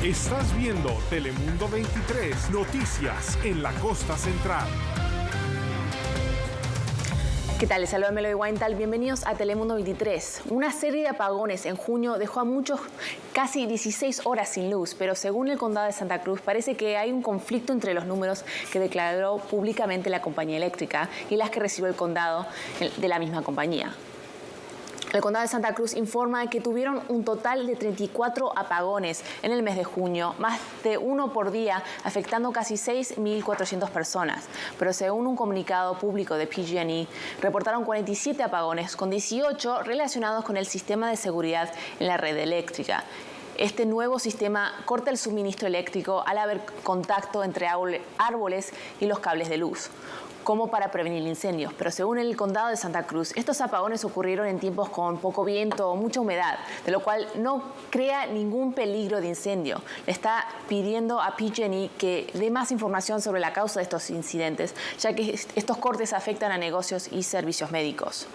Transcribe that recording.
Estás viendo Telemundo 23, noticias en la costa central. ¿Qué tal? Les saluda Melody Weintal. Bienvenidos a Telemundo 23. Una serie de apagones en junio dejó a muchos casi 16 horas sin luz, pero según el condado de Santa Cruz parece que hay un conflicto entre los números que declaró públicamente la compañía eléctrica y las que recibió el condado de la misma compañía. El condado de Santa Cruz informa que tuvieron un total de 34 apagones en el mes de junio, más de uno por día, afectando casi 6.400 personas. Pero según un comunicado público de PG&E, reportaron 47 apagones, con 18 relacionados con el sistema de seguridad en la red eléctrica. Este nuevo sistema corta el suministro eléctrico al haber contacto entre árboles y los cables de luz, como para prevenir incendios. Pero según el condado de Santa Cruz, estos apagones ocurrieron en tiempos con poco viento o mucha humedad, de lo cual no crea ningún peligro de incendio. Le está pidiendo a PG&E que dé más información sobre la causa de estos incidentes, ya que estos cortes afectan a negocios y servicios médicos.